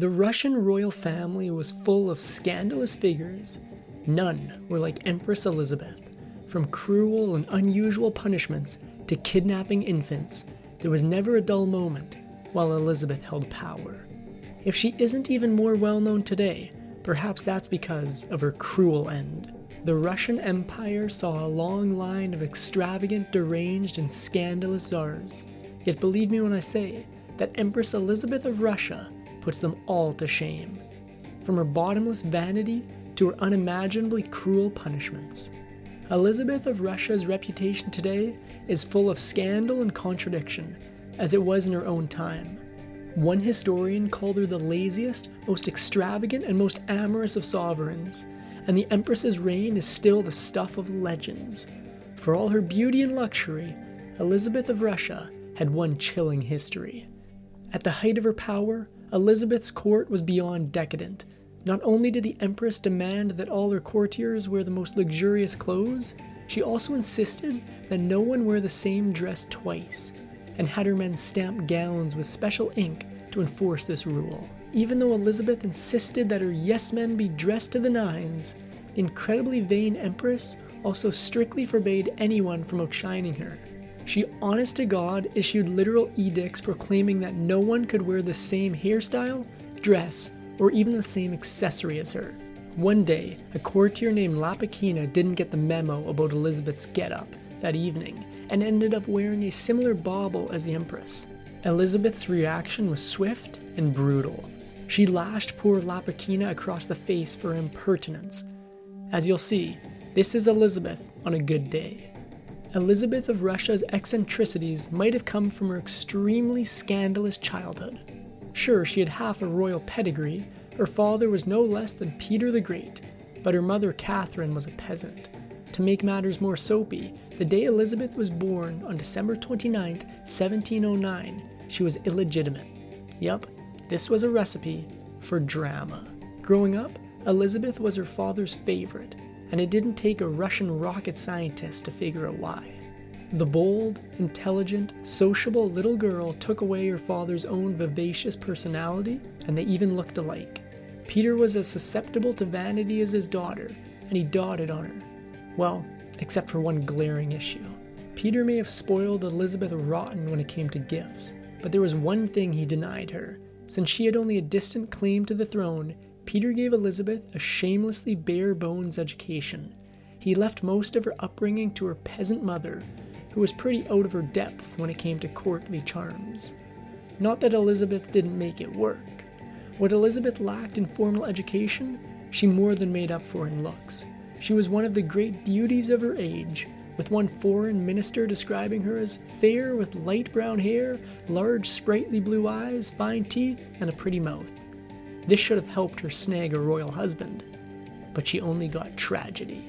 The Russian royal family was full of scandalous figures. None were like Empress Elizabeth. From cruel and unusual punishments to kidnapping infants, there was never a dull moment while Elizabeth held power. If she isn't even more well known today, perhaps that's because of her cruel end. The Russian Empire saw a long line of extravagant, deranged, and scandalous Tsars. Yet believe me when I say that Empress Elizabeth of Russia puts them all to shame. From her bottomless vanity to her unimaginably cruel punishments. Elizabeth of Russia's reputation today is full of scandal and contradiction, as it was in her own time. One historian called her the laziest, most extravagant, and most amorous of sovereigns, and the Empress's reign is still the stuff of legends. For all her beauty and luxury, Elizabeth of Russia had one chilling history. At the height of her power, Elizabeth's court was beyond decadent. Not only did the Empress demand that all her courtiers wear the most luxurious clothes, she also insisted that no one wear the same dress twice, and had her men stamp gowns with special ink to enforce this rule. Even though Elizabeth insisted that her yes-men be dressed to the nines, the incredibly vain Empress also strictly forbade anyone from outshining her. She honest to God issued literal edicts proclaiming that no one could wear the same hairstyle, dress, or even the same accessory as her. One day, a courtier named Lapakina didn't get the memo about Elizabeth's getup that evening and ended up wearing a similar bauble as the Empress. Elizabeth's reaction was swift and brutal. She lashed poor Lapakina across the face for impertinence. As you'll see, this is Elizabeth on a good day. Elizabeth of Russia's eccentricities might have come from her extremely scandalous childhood. Sure, she had half a royal pedigree. Her father was no less than Peter the Great, but her mother Catherine was a peasant. To make matters more soapy, the day Elizabeth was born on December 29, 1709, she was illegitimate. Yup, this was a recipe for drama. Growing up, Elizabeth was her father's favorite, and it didn't take a Russian rocket scientist to figure out why. The bold, intelligent, sociable little girl took away her father's own vivacious personality, and they even looked alike. Peter was as susceptible to vanity as his daughter, and he doted on her. Well, except for one glaring issue. Peter may have spoiled Elizabeth rotten when it came to gifts, but there was one thing he denied her. Since she had only a distant claim to the throne, Peter gave Elizabeth a shamelessly bare-bones education. He left most of her upbringing to her peasant mother, who was pretty out of her depth when it came to courtly charms. Not that Elizabeth didn't make it work. What Elizabeth lacked in formal education, she more than made up for in looks. She was one of the great beauties of her age, with one foreign minister describing her as fair with light brown hair, large sprightly blue eyes, fine teeth, and a pretty mouth. This should have helped her snag a royal husband, but she only got tragedy.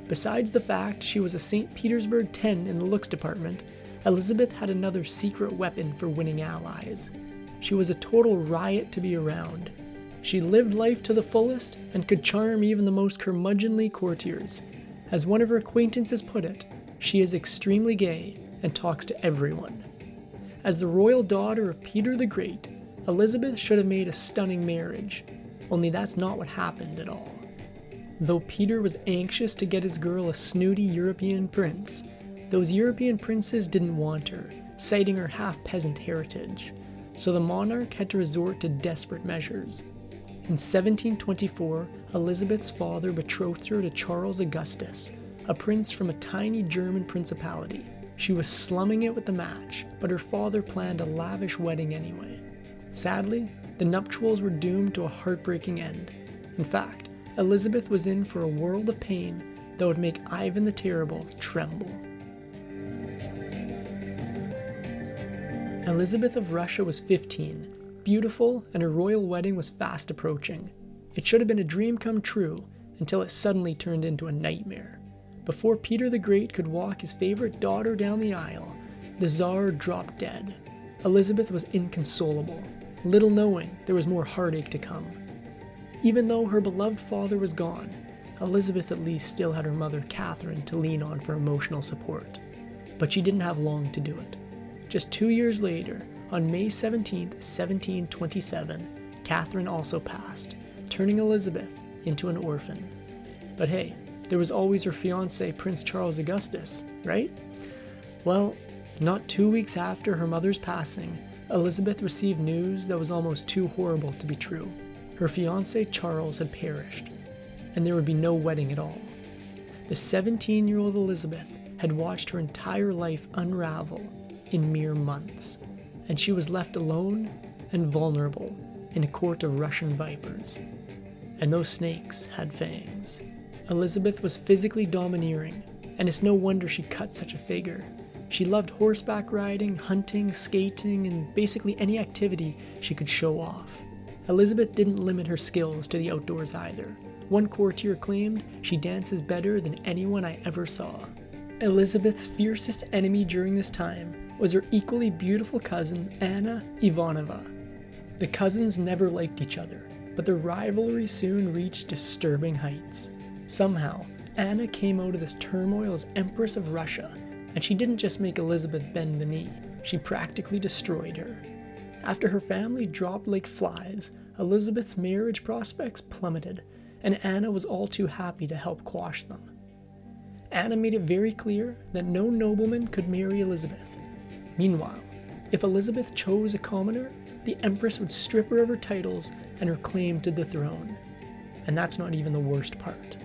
Besides the fact she was a St. Petersburg 10 in the looks department, Elizabeth had another secret weapon for winning allies. She was a total riot to be around. She lived life to the fullest and could charm even the most curmudgeonly courtiers. As one of her acquaintances put it, she is extremely gay and talks to everyone. As the royal daughter of Peter the Great, Elizabeth should have made a stunning marriage, only that's not what happened at all. Though Peter was anxious to get his girl a snooty European prince, those European princes didn't want her, citing her half-peasant heritage, so the monarch had to resort to desperate measures. In 1724, Elizabeth's father betrothed her to Charles Augustus, a prince from a tiny German principality. She was slumming it with the match, but her father planned a lavish wedding anyway. Sadly, the nuptials were doomed to a heartbreaking end. In fact, Elizabeth was in for a world of pain that would make Ivan the Terrible tremble. Elizabeth of Russia was 15, beautiful, and her royal wedding was fast approaching. It should have been a dream come true until it suddenly turned into a nightmare. Before Peter the Great could walk his favorite daughter down the aisle, the Tsar dropped dead. Elizabeth was inconsolable, little knowing there was more heartache to come. Even though her beloved father was gone, Elizabeth at least still had her mother Catherine to lean on for emotional support. But she didn't have long to do it. Just 2 years later, on May 17, 1727, Catherine also passed, turning Elizabeth into an orphan. But hey, there was always her fiancé, Prince Charles Augustus, right? Well, not 2 weeks after her mother's passing, Elizabeth received news that was almost too horrible to be true. Her fiancé Charles had perished, and there would be no wedding at all. The 17-year-old Elizabeth had watched her entire life unravel in mere months, and she was left alone and vulnerable in a court of Russian vipers. And those snakes had fangs. Elizabeth was physically domineering, and it's no wonder she cut such a figure. She loved horseback riding, hunting, skating, and basically any activity she could show off. Elizabeth didn't limit her skills to the outdoors either. One courtier claimed she dances better than anyone I ever saw. Elizabeth's fiercest enemy during this time was her equally beautiful cousin, Anna Ivanova. The cousins never liked each other, but their rivalry soon reached disturbing heights. Somehow, Anna came out of this turmoil as Empress of Russia, and she didn't just make Elizabeth bend the knee, she practically destroyed her. After her family dropped like flies, Elizabeth's marriage prospects plummeted, and Anna was all too happy to help quash them. Anna made it very clear that no nobleman could marry Elizabeth. Meanwhile, if Elizabeth chose a commoner, the Empress would strip her of her titles and her claim to the throne. And that's not even the worst part.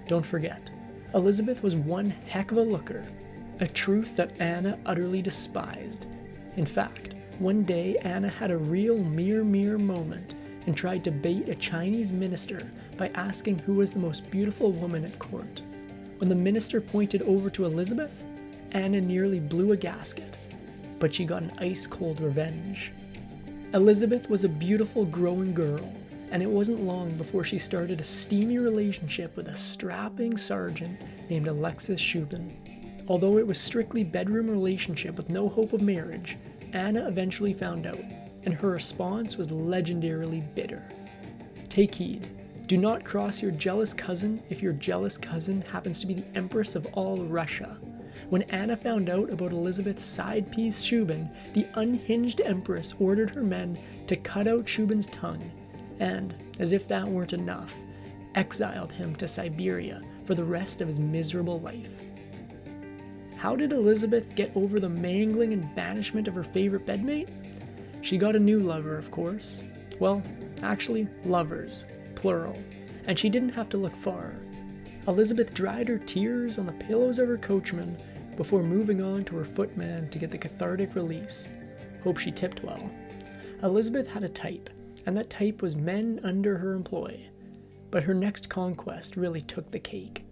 Don't forget, Elizabeth was one heck of a looker, a truth that Anna utterly despised. In fact, one day Anna had a real mirror moment and tried to bait a Chinese minister by asking who was the most beautiful woman at court. When the minister pointed over to Elizabeth, Anna nearly blew a gasket, but she got an ice-cold revenge. Elizabeth was a beautiful growing girl, and it wasn't long before she started a steamy relationship with a strapping sergeant named Alexis Shubin. Although it was strictly bedroom relationship with no hope of marriage, Anna eventually found out, and her response was legendarily bitter. Take heed. Do not cross your jealous cousin if your jealous cousin happens to be the Empress of all Russia. When Anna found out about Elizabeth's side piece Shubin, the unhinged Empress ordered her men to cut out Shubin's tongue, and, as if that weren't enough, exiled him to Siberia for the rest of his miserable life. How did Elizabeth get over the mangling and banishment of her favorite bedmate? She got a new lover, of course. Well, actually, lovers, plural, and she didn't have to look far. Elizabeth dried her tears on the pillows of her coachman before moving on to her footman to get the cathartic release. Hope she tipped well. Elizabeth had a type, and that type was men under her employ. But her next conquest really took the cake.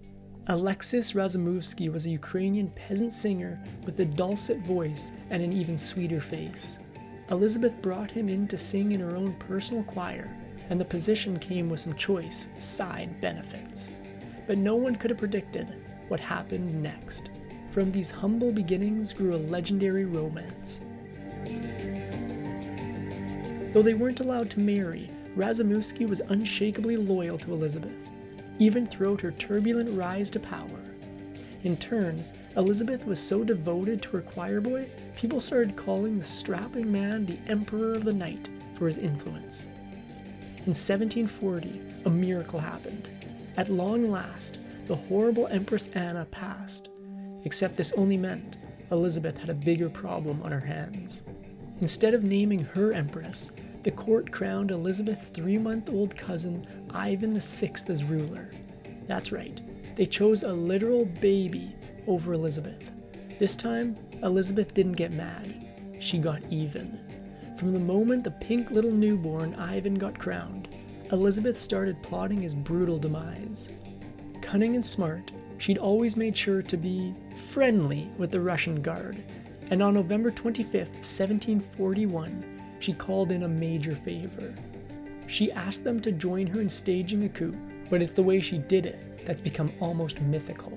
Alexis Razumovsky was a Ukrainian peasant singer with a dulcet voice and an even sweeter face. Elizabeth brought him in to sing in her own personal choir, and the position came with some choice side benefits. But no one could have predicted what happened next. From these humble beginnings grew a legendary romance. Though they weren't allowed to marry, Razumovsky was unshakably loyal to Elizabeth, even throughout her turbulent rise to power. In turn, Elizabeth was so devoted to her choir boy, people started calling the strapping man the Emperor of the Night for his influence. In 1740, a miracle happened. At long last, the horrible Empress Anna passed, except this only meant Elizabeth had a bigger problem on her hands. Instead of naming her empress, the court crowned Elizabeth's 3-month-old cousin Ivan VI as ruler. That's right, they chose a literal baby over Elizabeth. This time, Elizabeth didn't get mad, she got even. From the moment the pink little newborn Ivan got crowned, Elizabeth started plotting his brutal demise. Cunning and smart, she'd always made sure to be friendly with the Russian Guard, and on November 25th, 1741, she called in a major favor. She asked them to join her in staging a coup, but it's the way she did it that's become almost mythical.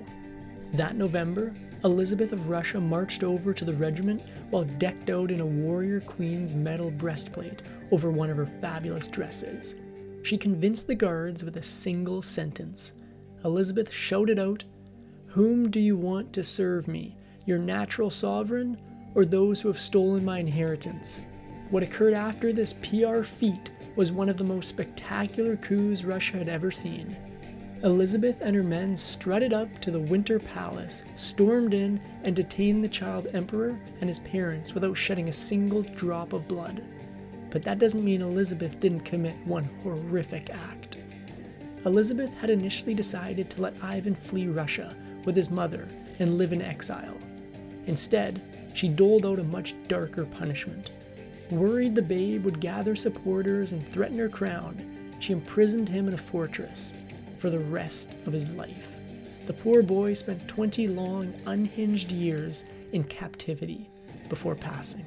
That November, Elizabeth of Russia marched over to the regiment while decked out in a warrior queen's metal breastplate over one of her fabulous dresses. She convinced the guards with a single sentence. Elizabeth shouted out, "Whom do you want to serve me, your natural sovereign, or those who have stolen my inheritance?" What occurred after this PR feat was one of the most spectacular coups Russia had ever seen. Elizabeth and her men strutted up to the Winter Palace, stormed in, and detained the child emperor and his parents without shedding a single drop of blood. But that doesn't mean Elizabeth didn't commit one horrific act. Elizabeth had initially decided to let Ivan flee Russia with his mother and live in exile. Instead, she doled out a much darker punishment. Worried the babe would gather supporters and threaten her crown, she imprisoned him in a fortress for the rest of his life. The poor boy spent 20 long, unhinged years in captivity before passing.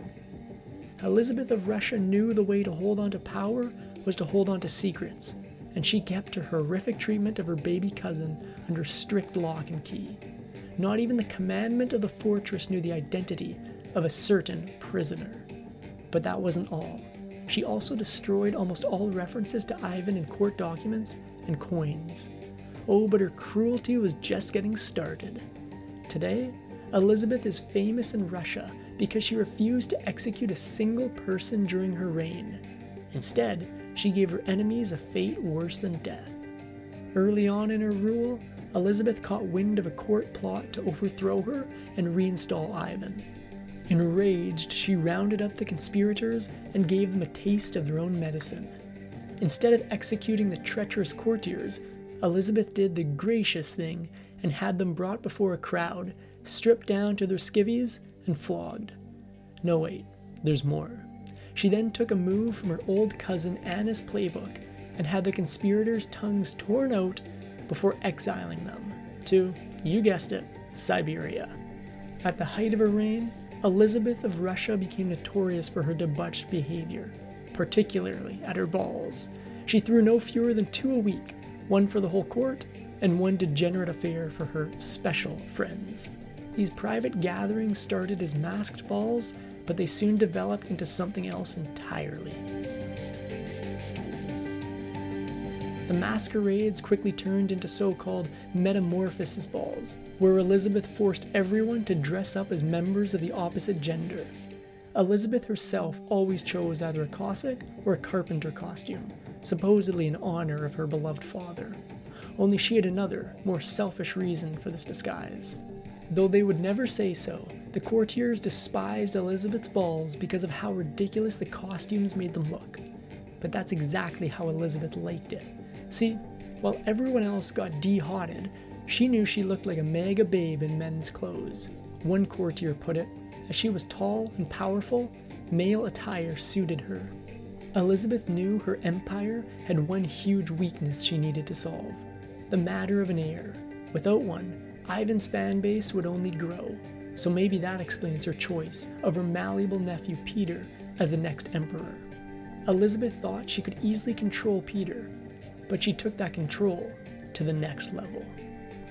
Elizabeth of Russia knew the way to hold on to power was to hold on to secrets, and she kept her horrific treatment of her baby cousin under strict lock and key. Not even the commandant of the fortress knew the identity of a certain prisoner. But that wasn't all. She also destroyed almost all references to Ivan in court documents and coins. Oh, but her cruelty was just getting started. Today, Elizabeth is famous in Russia because she refused to execute a single person during her reign. Instead, she gave her enemies a fate worse than death. Early on in her rule, Elizabeth caught wind of a court plot to overthrow her and reinstall Ivan. Enraged, she rounded up the conspirators and gave them a taste of their own medicine. Instead of executing the treacherous courtiers, Elizabeth did the gracious thing and had them brought before a crowd, stripped down to their skivvies, and flogged. No, wait, there's more. She then took a move from her old cousin Anna's playbook and had the conspirators' tongues torn out before exiling them to, you guessed it, Siberia. At the height of her reign, Elizabeth of Russia became notorious for her debauched behavior, particularly at her balls. She threw no fewer than 2 a week, one for the whole court and one degenerate affair for her special friends. These private gatherings started as masked balls, but they soon developed into something else entirely. The masquerades quickly turned into so-called Metamorphosis balls, where Elizabeth forced everyone to dress up as members of the opposite gender. Elizabeth herself always chose either a Cossack or a carpenter costume, supposedly in honor of her beloved father. Only she had another, more selfish reason for this disguise. Though they would never say so, the courtiers despised Elizabeth's balls because of how ridiculous the costumes made them look. But that's exactly how Elizabeth liked it. See, while everyone else got de-hotted, she knew she looked like a mega babe in men's clothes. One courtier put it, as she was tall and powerful, male attire suited her. Elizabeth knew her empire had one huge weakness she needed to solve: the matter of an heir. Without one, Ivan's fan base would only grow, so maybe that explains her choice of her malleable nephew Peter as the next emperor. Elizabeth thought she could easily control Peter, but she took that control to the next level.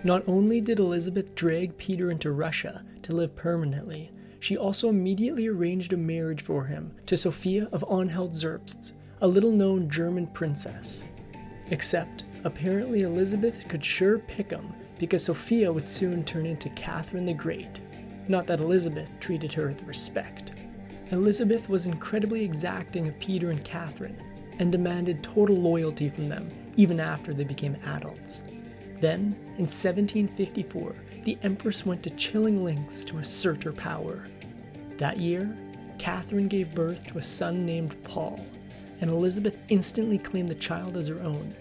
Not only did Elizabeth drag Peter into Russia to live permanently, she also immediately arranged a marriage for him to Sophia of Anhalt-Zerbst, a little-known German princess. Except, apparently Elizabeth could sure pick him, because Sophia would soon turn into Catherine the Great. Not that Elizabeth treated her with respect. Elizabeth was incredibly exacting of Peter and Catherine, and demanded total loyalty from them even after they became adults. Then, in 1754, the Empress went to chilling lengths to assert her power. That year, Catherine gave birth to a son named Paul, and Elizabeth instantly claimed the child as her own.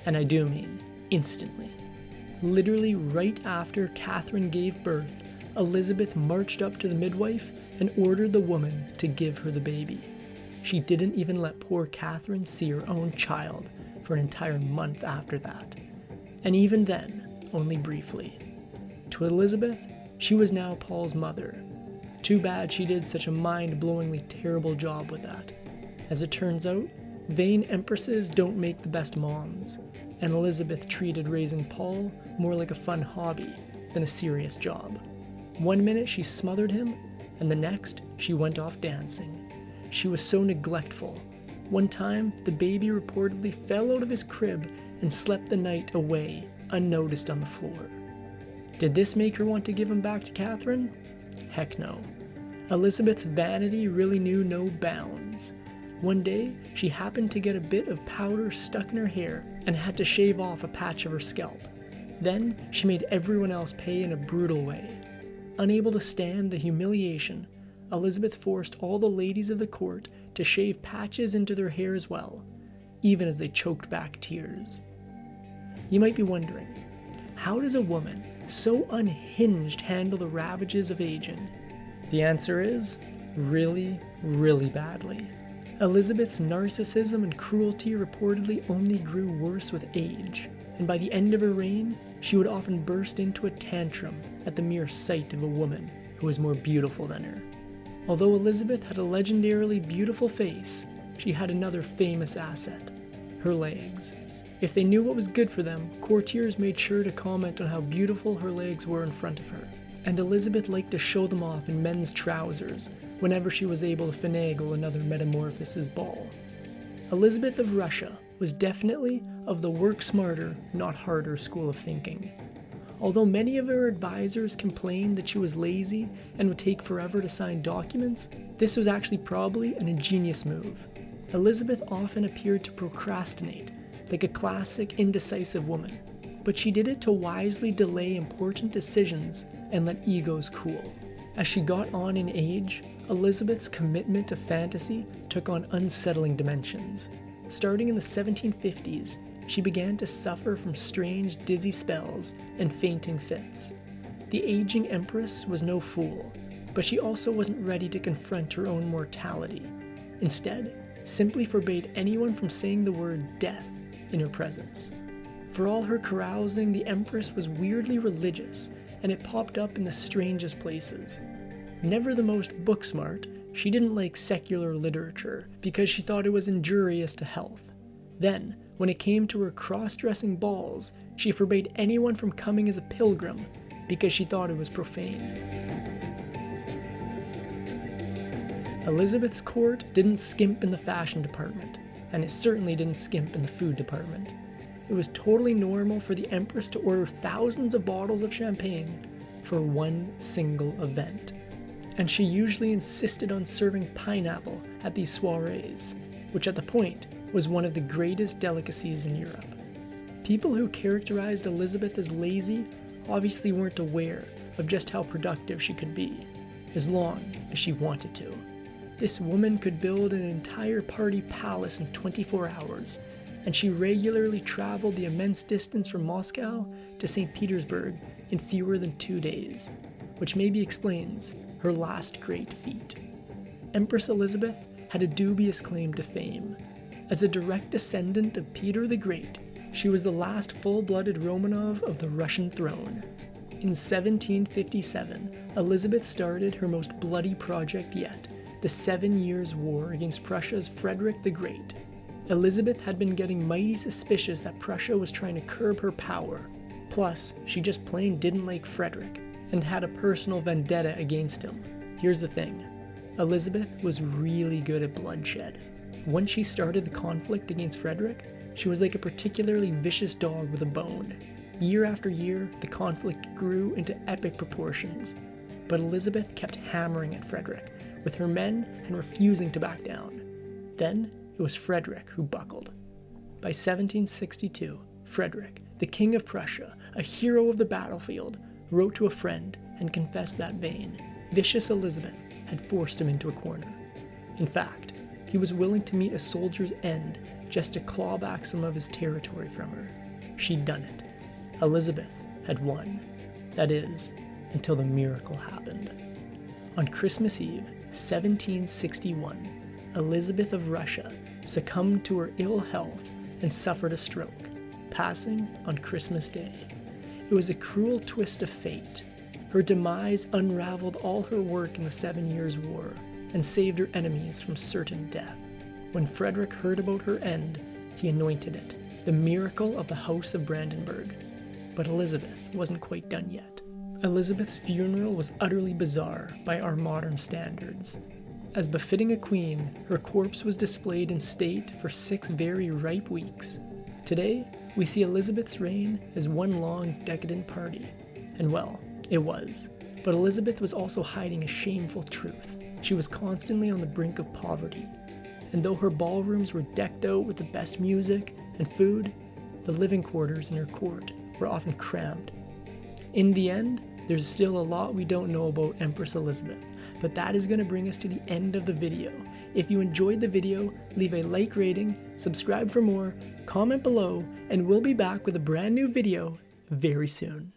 And I do mean instantly. Literally right after Catherine gave birth, Elizabeth marched up to the midwife and ordered the woman to give her the baby. She didn't even let poor Catherine see her own child for an entire month after that. And even then, only briefly. To Elizabeth, she was now Paul's mother. Too bad she did such a mind-blowingly terrible job with that. As it turns out, vain empresses don't make the best moms, and Elizabeth treated raising Paul more like a fun hobby than a serious job. One minute she smothered him, and the next she went off dancing. She was so neglectful. One time, the baby reportedly fell out of his crib and slept the night away, unnoticed on the floor. Did this make her want to give him back to Catherine? Heck no. Elizabeth's vanity really knew no bounds. One day, she happened to get a bit of powder stuck in her hair and had to shave off a patch of her scalp. Then, she made everyone else pay in a brutal way. Unable to stand the humiliation, Elizabeth forced all the ladies of the court to shave patches into their hair as well, even as they choked back tears. You might be wondering, how does a woman so unhinged handle the ravages of aging? The answer is, really, really badly. Elizabeth's narcissism and cruelty reportedly only grew worse with age, and by the end of her reign, she would often burst into a tantrum at the mere sight of a woman who was more beautiful than her. Although Elizabeth had a legendarily beautiful face, she had another famous asset: her legs. If they knew what was good for them, courtiers made sure to comment on how beautiful her legs were in front of her, and Elizabeth liked to show them off in men's trousers whenever she was able to finagle another Metamorphosis ball. Elizabeth of Russia was definitely of the work smarter, not harder school of thinking. Although many of her advisors complained that she was lazy and would take forever to sign documents, this was actually probably an ingenious move. Elizabeth often appeared to procrastinate, like a classic indecisive woman, but she did it to wisely delay important decisions and let egos cool. As she got on in age, Elizabeth's commitment to fantasy took on unsettling dimensions. Starting in the 1750s, she began to suffer from strange dizzy spells and fainting fits. The aging empress was no fool, but she also wasn't ready to confront her own mortality. Instead, simply forbade anyone from saying the word death in her presence. For all her carousing, the empress was weirdly religious, and it popped up in the strangest places. Never the most book smart, she didn't like secular literature because she thought it was injurious to health. Then, when it came to her cross-dressing balls, she forbade anyone from coming as a pilgrim because she thought it was profane. Elizabeth's court didn't skimp in the fashion department, and it certainly didn't skimp in the food department. It was totally normal for the empress to order thousands of bottles of champagne for one single event. And she usually insisted on serving pineapple at these soirees, which at the point was one of the greatest delicacies in Europe. People who characterized Elizabeth as lazy obviously weren't aware of just how productive she could be, as long as she wanted to. This woman could build an entire party palace in 24 hours, and she regularly traveled the immense distance from Moscow to St. Petersburg in fewer than 2 days, which maybe explains her last great feat. Empress Elizabeth had a dubious claim to fame. As a direct descendant of Peter the Great, she was the last full-blooded Romanov of the Russian throne. In 1757, Elizabeth started her most bloody project yet, the 7 Years' War against Prussia's Frederick the Great. Elizabeth had been getting mighty suspicious that Prussia was trying to curb her power. Plus, she just plain didn't like Frederick and had a personal vendetta against him. Here's the thing, Elizabeth was really good at bloodshed. Once she started the conflict against Frederick, she was like a particularly vicious dog with a bone. Year after year, the conflict grew into epic proportions, but Elizabeth kept hammering at Frederick with her men and refusing to back down. Then, it was Frederick who buckled. By 1762, Frederick, the King of Prussia, a hero of the battlefield, wrote to a friend and confessed that vain, vicious Elizabeth had forced him into a corner. In fact, he was willing to meet a soldier's end just to claw back some of his territory from her. She'd done it. Elizabeth had won. That is, until the miracle happened. On Christmas Eve, 1761, Elizabeth of Russia succumbed to her ill health and suffered a stroke, passing on Christmas Day. It was a cruel twist of fate. Her demise unraveled all her work in the 7 Years' War and saved her enemies from certain death. When Frederick heard about her end, he anointed it, the miracle of the House of Brandenburg. But Elizabeth wasn't quite done yet. Elizabeth's funeral was utterly bizarre by our modern standards. As befitting a queen, her corpse was displayed in state for 6 very ripe weeks. Today, we see Elizabeth's reign as one long, decadent party. And well, it was. But Elizabeth was also hiding a shameful truth. She was constantly on the brink of poverty. and though her ballrooms were decked out with the best music and food, the living quarters in her court were often crammed. In the end, there's still a lot we don't know about Empress Elizabeth, but that is going to bring us to the end of the video. If you enjoyed the video, leave a like rating, subscribe for more, comment below, and we'll be back with a brand new video very soon.